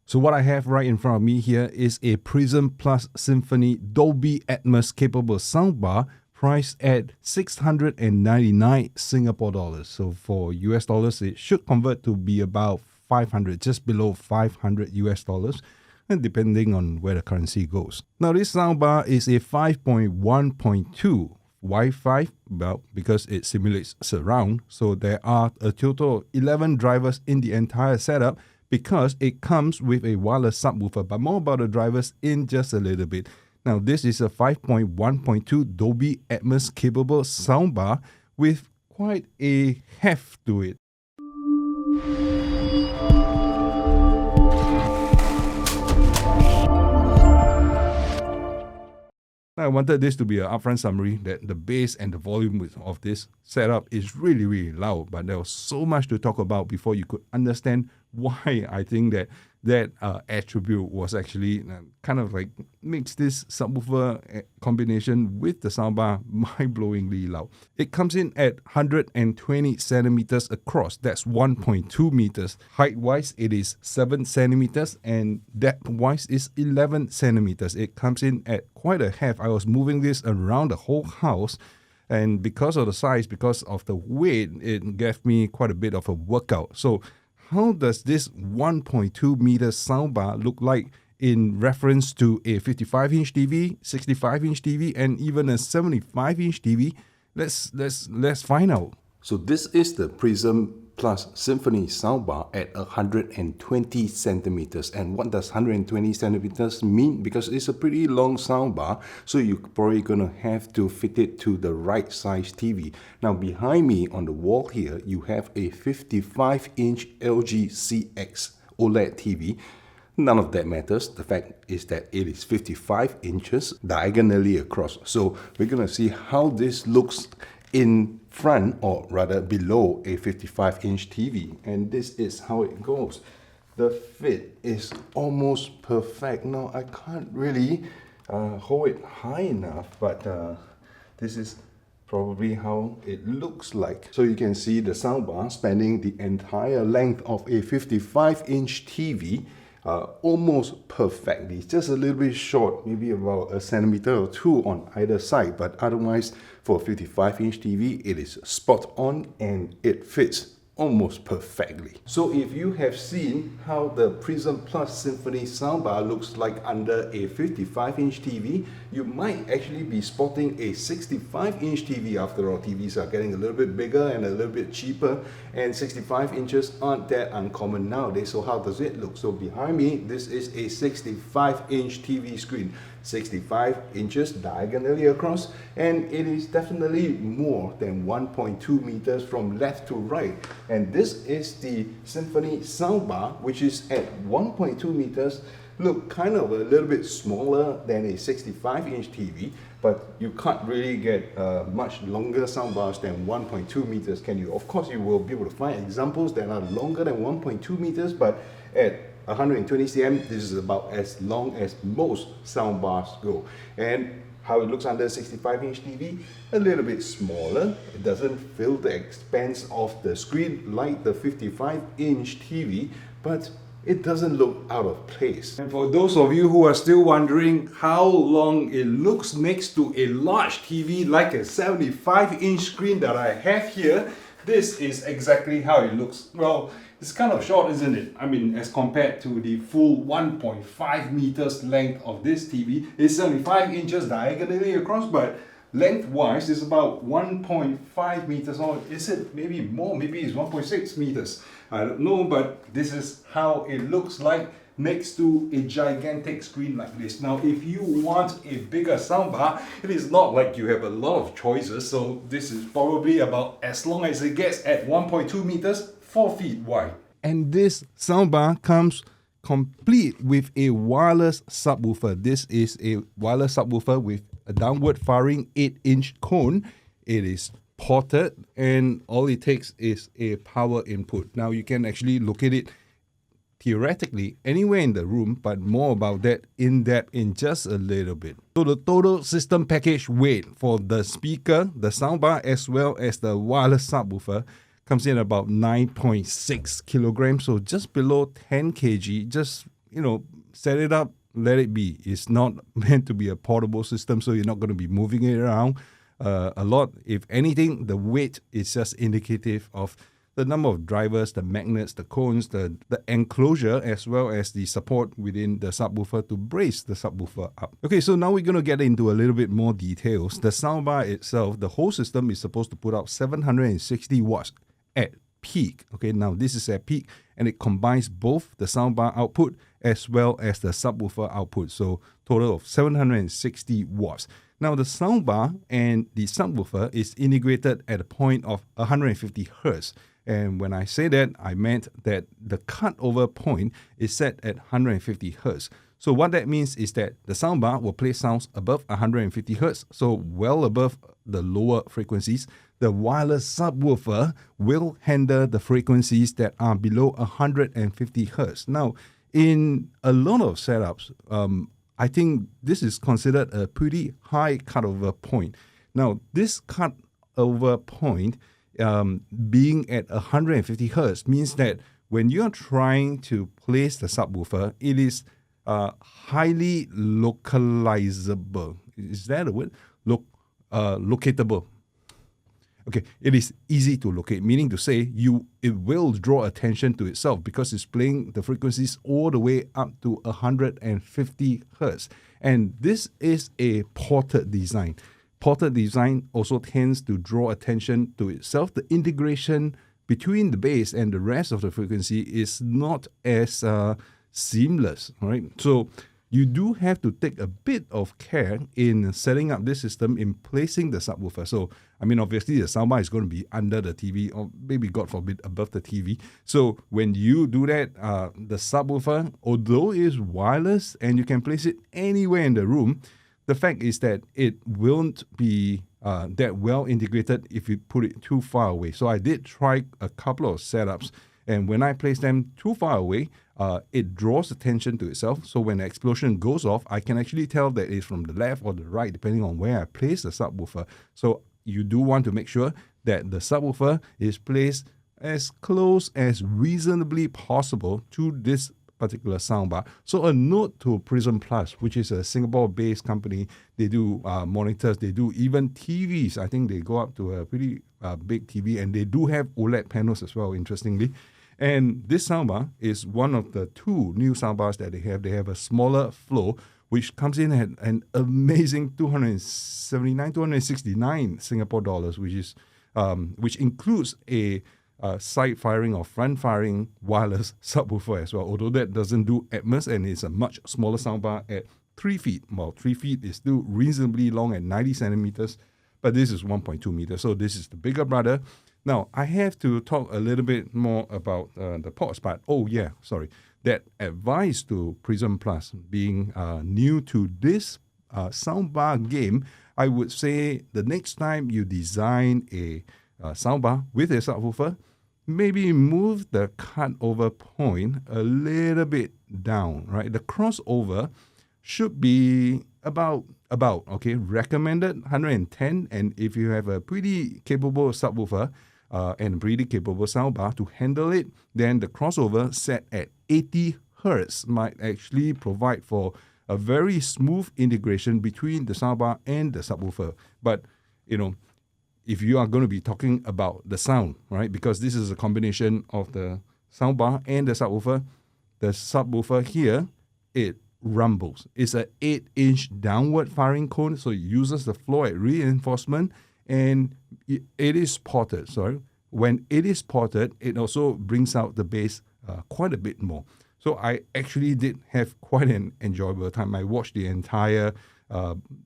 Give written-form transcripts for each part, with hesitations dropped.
So what I have right in front of me here is a Prism Plus Symphony Dolby Atmos capable soundbar priced at 699 Singapore dollars. So for US dollars, it should convert to be about 500, just below 500 US dollars, and depending on where the currency goes. Now this soundbar is a 5.1.2 Wi-Fi, well, because it simulates surround. So there are a total of 11 drivers in the entire setup because it comes with a wireless subwoofer, but more about the drivers in just a little bit. Now this is a 5.1.2 Dolby Atmos capable soundbar with quite a heft to it. I wanted this to be an upfront summary that the bass and the volume of this setup is really, really loud, but there was so much to talk about before you could understand why I think that attribute was actually kind of like makes this subwoofer combination with the soundbar mind-blowingly loud. It comes in at 120 centimeters across. That's 1.2 meters. Height-wise, it is 7 centimeters, and depth-wise is 11 centimeters. It comes in at quite a heft. I was moving this around the whole house, and because of the size, because of the weight, it gave me quite a bit of a workout. So how does this 1.2 meter soundbar look like in reference to a 55-inch TV, 65-inch TV, and even a 75-inch TV? Let's find out. So this is the Prism Plus Symphony Soundbar at 120 centimeters. And what does 120 centimeters mean? Because it's a pretty long soundbar, so you're probably gonna have to fit it to the right size TV. Now behind me on the wall here, you have a 55-inch LG CX OLED TV. None of that matters. The fact is that it is 55 inches diagonally across. So we're gonna see how this looks in front, or rather below, a 55-inch TV, and this is how it goes. The fit is almost perfect. Now I can't really hold it high enough, but this is probably how it looks like. So you can see the soundbar spanning the entire length of a 55-inch TV, almost perfectly, just a little bit short, maybe about a centimeter or two on either side, but otherwise for a 55-inch TV, it is spot on and it fits almost perfectly. So if you have seen how the Prism Plus Symphony soundbar looks like under a 55-inch TV, you might actually be spotting a 65-inch TV. After all, TVs are getting a little bit bigger and a little bit cheaper, and 65 inches aren't that uncommon nowadays. So how does it look? So behind me, this is a 65-inch TV screen. 65 inches diagonally across, and it is definitely more than 1.2 meters from left to right. And this is the Symphony soundbar, which is at 1.2 meters. Look, kind of a little bit smaller than a 65-inch TV, but you can't really get much longer soundbars than 1.2 meters, can you? Of course, you will be able to find examples that are longer than 1.2 meters, but at 120 cm, this is about as long as most soundbars go. And how it looks under a 65-inch TV, a little bit smaller. It doesn't fill the expanse of the screen like the 55-inch TV, but it doesn't look out of place. And for those of you who are still wondering how long it looks next to a large TV like a 75-inch screen that I have here, this is exactly how it looks. Well, it's kind of short, isn't it? I mean, as compared to the full 1.5 meters length of this TV, it's 75 inches diagonally across, but lengthwise is about 1.5 meters, or is it maybe more? Maybe it's 1.6 meters. I don't know, but this is how it looks like next to a gigantic screen like this. Now, if you want a bigger soundbar, it is not like you have a lot of choices, so this is probably about as long as it gets at 1.2 meters, 4 feet wide. And this soundbar comes complete with a wireless subwoofer. This is a wireless subwoofer with a downward firing 8-inch cone. It is ported, and all it takes is a power input. Now you can actually locate it theoretically anywhere in the room, but more about that in depth in just a little bit. So the total system package weight for the speaker, the soundbar, as well as the wireless subwoofer comes in about 9.6 kilograms, so just below 10 kg, just set it up, let it be. It's not meant to be a portable system, so you're not going to be moving it around a lot. If anything, the weight is just indicative of the number of drivers, the magnets, the cones, the enclosure, as well as the support within the subwoofer to brace the subwoofer up. Okay, so now we're going to get into a little bit more details. The soundbar itself, the whole system is supposed to put out 760 watts at peak. Okay, now this is at peak, and it combines both the soundbar output as well as the subwoofer output. So total of 760 watts. Now the soundbar and the subwoofer is integrated at a point of 150 hertz. And when I say that, I meant that the cutover point is set at 150 hertz. So what that means is that the soundbar will play sounds above 150 hertz, so well above the lower frequencies. The wireless subwoofer will handle the frequencies that are below 150 hertz. Now, in a lot of setups, I think this is considered a pretty high cutover point. Now, this cutover point being at 150 hertz means that when you're trying to place the subwoofer, it is highly localizable. Is that a word? Locatable. Okay, it is easy to locate, meaning to say it will draw attention to itself because it's playing the frequencies all the way up to 150 hertz. And this is a ported design. Ported design also tends to draw attention to itself. The integration between the bass and the rest of the frequency is not as seamless, right? So you do have to take a bit of care in setting up this system, in placing the subwoofer. So, I mean, obviously the soundbar is going to be under the TV, or maybe, God forbid, above the TV. So when you do that, the subwoofer, although it is wireless and you can place it anywhere in the room, the fact is that it won't be that well integrated if you put it too far away. So I did try a couple of setups, and when I place them too far away, it draws attention to itself. So when the explosion goes off, I can actually tell that it's from the left or the right, depending on where I place the subwoofer. So you do want to make sure that the subwoofer is placed as close as reasonably possible to this particular soundbar. So a note to Prism Plus, which is a Singapore-based company. They do monitors, they do even TVs. I think they go up to a pretty big TV, and they do have OLED panels as well, interestingly. And this soundbar is one of the two new soundbars that they have. They have a smaller flow, which comes in at an amazing 269 Singapore dollars, which includes a side firing or front firing wireless subwoofer as well. Although that doesn't do Atmos, and it's a much smaller soundbar at 3 feet. Well, 3 feet is still reasonably long at 90 centimeters, but this is 1.2 meters. So this is the bigger brother. Now, I have to talk a little bit more about the ports part. That advice to Prism Plus, being new to this soundbar game, I would say the next time you design a soundbar with a subwoofer, maybe move the cutover point a little bit down, right? The crossover should be about recommended 110, and if you have a pretty capable subwoofer and pretty capable soundbar to handle it, then the crossover set at 80 hertz might actually provide for a very smooth integration between the soundbar and the subwoofer. But, if you are going to be talking about the sound, right, because this is a combination of the soundbar and the subwoofer here, it rumbles. It's an 8-inch downward firing cone, so it uses the floor at reinforcement, and it is ported. So when it is ported, it also brings out the bass quite a bit more. So I actually did have quite an enjoyable time. I watched the entire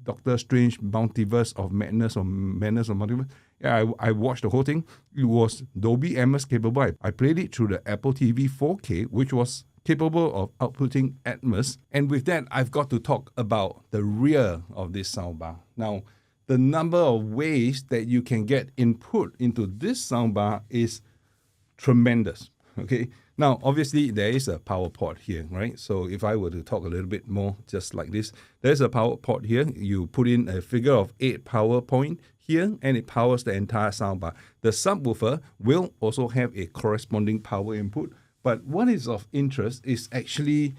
Doctor Strange Multiverse of Madness or Madness of Multiverse. Yeah, I watched the whole thing. It was Dolby Atmos capable. I played it through the Apple TV 4K, which was capable of outputting Atmos. And with that, I've got to talk about the rear of this soundbar. Now, the number of ways that you can get input into this soundbar is tremendous. Okay. Now, obviously, there is a power port here, right? So if I were to talk a little bit more just like this, there's a power port here. You put in a figure of 8 power point here, and it powers the entire soundbar. The subwoofer will also have a corresponding power input. But what is of interest is actually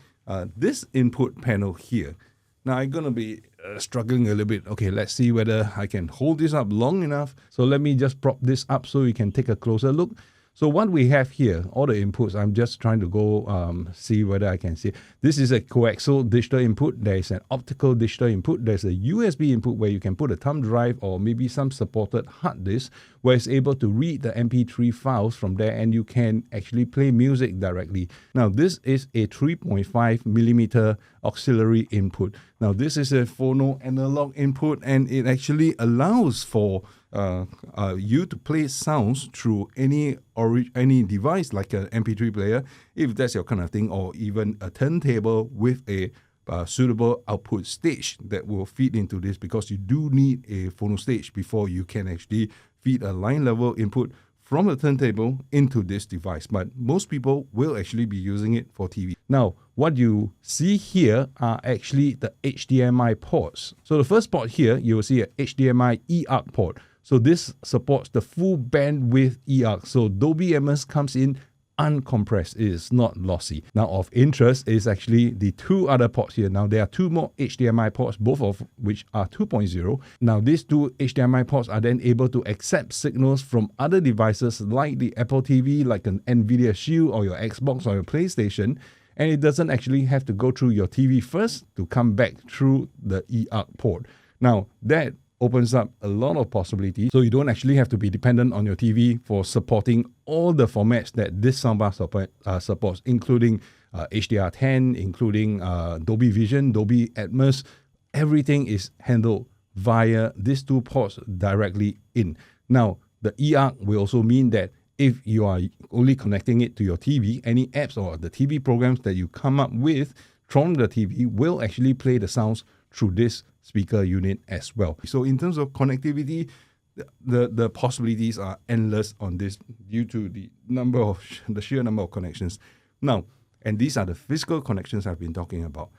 this input panel here. Now I'm going to be struggling a little bit. Okay, let's see whether I can hold this up long enough. So let me just prop this up so you can take a closer look. So what we have here, all the inputs, I'm just trying to go see whether I can see. This is a coaxial digital input. There is an optical digital input. There's a USB input where you can put a thumb drive or maybe some supported hard disk where it's able to read the MP3 files from there and you can actually play music directly. Now this is a 3.5 millimeter auxiliary input. Now this is a phono analog input and it actually allows for you to play sounds through any device like an MP3 player, if that's your kind of thing, or even a turntable with a suitable output stage that will feed into this, because you do need a phono stage before you can actually feed a line level input from a turntable into this device. But most people will actually be using it for TV. Now, what you see here are actually the HDMI ports. So the first port here, you will see a HDMI eARC port. So this supports the full bandwidth eARC. So Dolby Atmos comes in uncompressed. It is not lossy. Now of interest is actually the two other ports here. Now there are two more HDMI ports, both of which are 2.0. Now these two HDMI ports are then able to accept signals from other devices like the Apple TV, like an Nvidia Shield or your Xbox or your PlayStation. And it doesn't actually have to go through your TV first to come back through the eARC port. Now that opens up a lot of possibilities, so you don't actually have to be dependent on your TV for supporting all the formats that this soundbar supports, including HDR10, including Dolby Vision, Dolby Atmos. Everything is handled via these two ports directly in. Now, the eARC will also mean that if you are only connecting it to your TV, any apps or the TV programs that you come up with from the TV will actually play the sounds through this speaker unit as well. So in terms of connectivity, the possibilities are endless on this due to the sheer number of connections. Now, and these are the physical connections I've been talking about.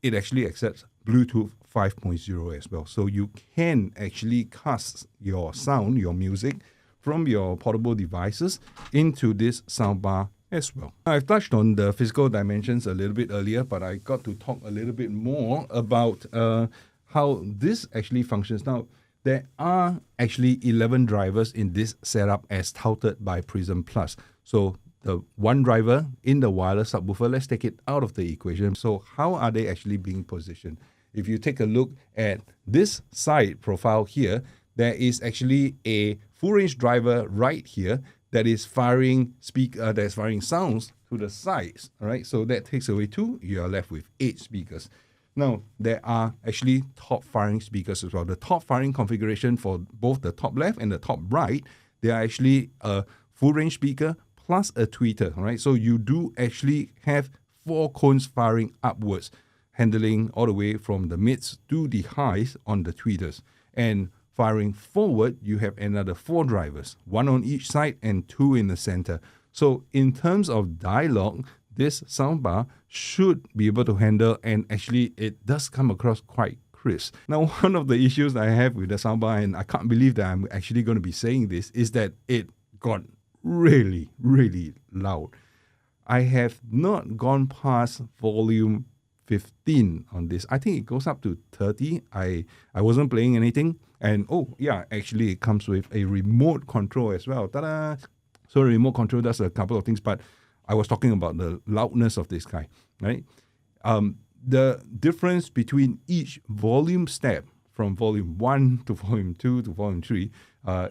It actually accepts Bluetooth 5.0 as well. So you can actually cast your sound, your music, from your portable devices into this soundbar as well. I've touched on the physical dimensions a little bit earlier, but I got to talk a little bit more about how this actually functions. Now, there are actually 11 drivers in this setup as touted by Prism Plus. So the one driver in the wireless subwoofer, let's take it out of the equation. So how are they actually being positioned? If you take a look at this side profile here, there is actually a full range driver right here that is firing sounds to the sides. All right, so that takes away 2. You are left with 8 speakers. Now, there are actually top firing speakers as well. The top firing configuration for both the top left and the top right, they are actually a full range speaker plus a tweeter. All right, so you do actually have 4 cones firing upwards, handling all the way from the mids to the highs on the tweeters. And firing forward, you have another 4 drivers, 1 on each side and 2 in the center. So in terms of dialogue, this soundbar should be able to handle, and actually it does come across quite crisp. Now, one of the issues I have with the soundbar, and I can't believe that I'm actually going to be saying this, is that it got really, really loud. I have not gone past volume 15 on this. I think it goes up to 30. I wasn't playing anything. And oh yeah, actually it comes with a remote control as well. Ta-da! So the remote control does a couple of things, but I was talking about the loudness of this guy, right? The difference between each volume step from volume 1 to volume 2 to volume 3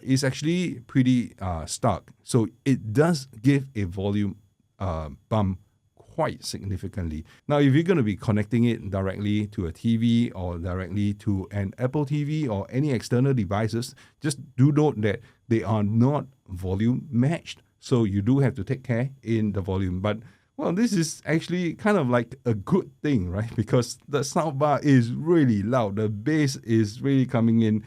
is actually pretty stark. So it does give a volume bump quite significantly. Now, if you're going to be connecting it directly to a TV or directly to an Apple TV or any external devices, just do note that they are not volume matched. So you do have to take care in the volume. But, well, this is actually kind of like a good thing, right? Because the soundbar is really loud. The bass is really coming in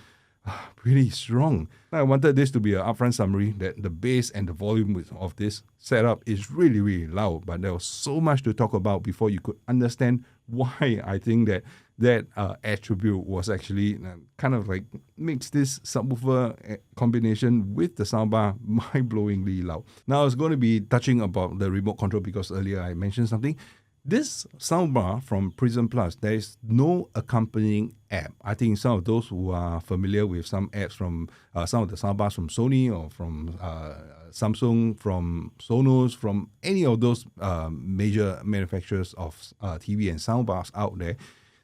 pretty strong. I wanted this to be an upfront summary that the bass and the volume of this setup is really, really loud, but there was so much to talk about before you could understand why I think that attribute was actually kind of like makes this subwoofer combination with the soundbar mind-blowingly loud. Now I was going to be touching about the remote control because earlier I mentioned something. This soundbar from Prism Plus, there is no accompanying app. I think some of those who are familiar with some apps from some of the soundbars from Sony or from Samsung, from Sonos, from any of those major manufacturers of TV and soundbars out there,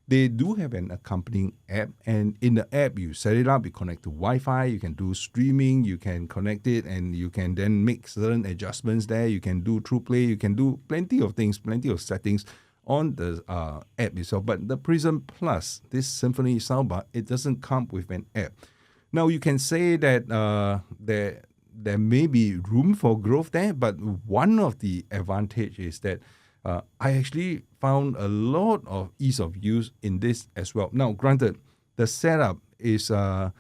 they do have an accompanying app, and in the app, you set it up, you connect to Wi-Fi, you can do streaming, you can connect it, and you can then make certain adjustments there. You can do TruePlay, you can do plenty of things, plenty of settings on the app itself. But the Prism Plus, this Symphony soundbar, it doesn't come with an app. Now, you can say that there may be room for growth there, but one of the advantage is that I actually found a lot of ease of use in this as well. Now, granted, the setup is not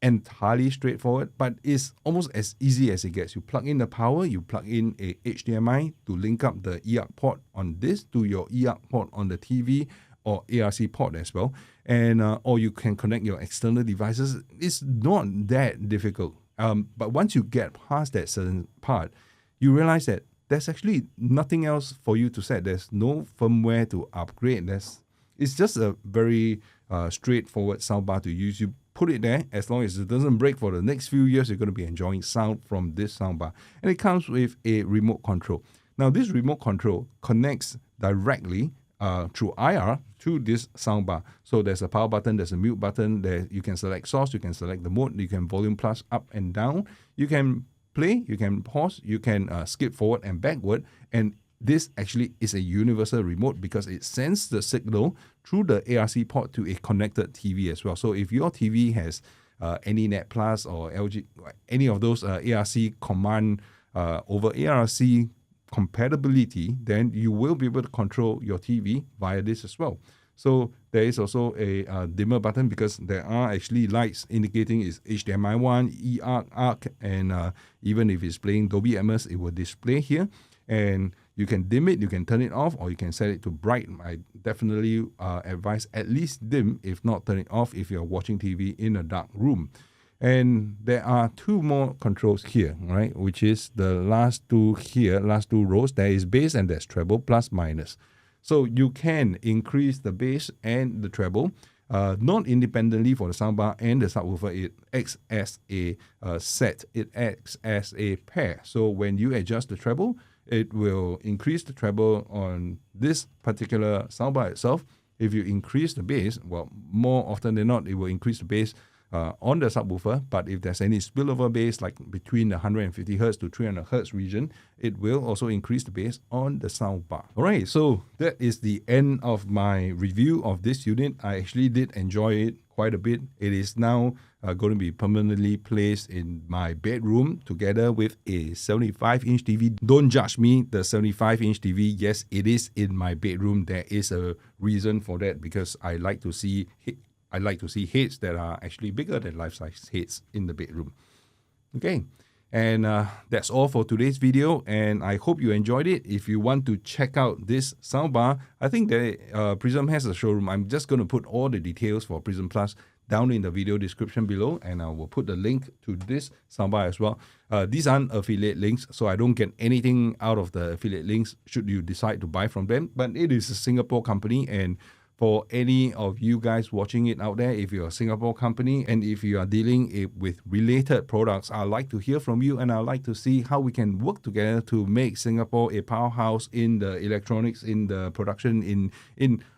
entirely straightforward, but it's almost as easy as it gets. You plug in the power, you plug in a HDMI to link up the eARC port on this to your eARC port on the TV or eARC port as well, and or you can connect your external devices. It's not that difficult. But once you get past that certain part, you realize that there's actually nothing else for you to set. There's no firmware to upgrade. It's just a very straightforward soundbar to use. You put it there, as long as it doesn't break for the next few years, you're going to be enjoying sound from this soundbar. And it comes with a remote control. Now, this remote control connects directly through IR to this soundbar. So there's a power button, there's a mute button, there you can select source, you can select the mode, you can volume plus up and down, you can play, you can pause, you can skip forward and backward, and this actually is a universal remote because it sends the signal through the eARC port to a connected TV as well. So if your TV has any Net Plus or LG, any of those eARC command over eARC compatibility, then you will be able to control your TV via this as well. So there is also a dimmer button because there are actually lights indicating it's HDMI 1, eARC, and even if it's playing Dolby Atmos, it will display here. And you can dim it, you can turn it off, or you can set it to bright. I definitely advise at least dim, if not turn it off if you're watching TV in a dark room. And there are two more controls here, right? Which is the last two here, last two rows. There is bass and there's treble, plus minus. So you can increase the bass and the treble, not independently for the soundbar and the subwoofer. It acts as a set. It acts as a pair. So when you adjust the treble, it will increase the treble on this particular soundbar itself. If you increase the bass, well, more often than not, it will increase the bass on the subwoofer, but if there's any spillover bass, like between the 150 Hz to 300 Hz region, it will also increase the bass on the soundbar. All right, so that is the end of my review of this unit. I actually did enjoy it quite a bit. It is now going to be permanently placed in my bedroom together with a 75-inch TV. Don't judge me, the 75-inch TV, yes, it is in my bedroom. There is a reason for that because I like to see heads that are actually bigger than life-size heads in the bedroom. Okay, and that's all for today's video, and I hope you enjoyed it. If you want to check out this soundbar, I think that Prism has a showroom. I'm just going to put all the details for Prism Plus down in the video description below, and I will put the link to this soundbar as well. These aren't affiliate links, so I don't get anything out of the affiliate links should you decide to buy from them, but it is a Singapore company, and for any of you guys watching it out there, if you're a Singapore company and if you are dealing with related products, I'd like to hear from you, and I'd like to see how we can work together to make Singapore a powerhouse in the electronics, in the production,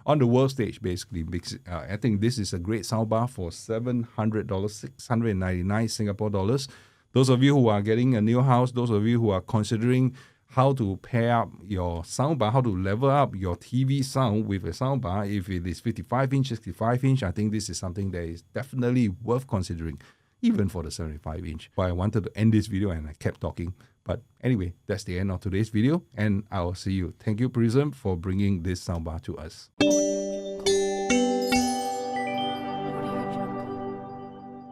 on the world stage, basically. Because I think this is a great soundbar for $700, 699 Singapore dollars. Those of you who are getting a new house, those of you who are considering how to pair up your soundbar, how to level up your TV sound with a soundbar. If it is 55-inch, 65-inch, I think this is something that is definitely worth considering, even for the 75-inch. But I wanted to end this video and I kept talking. But anyway, that's the end of today's video, and I'll see you. Thank you, Prism, for bringing this soundbar to us.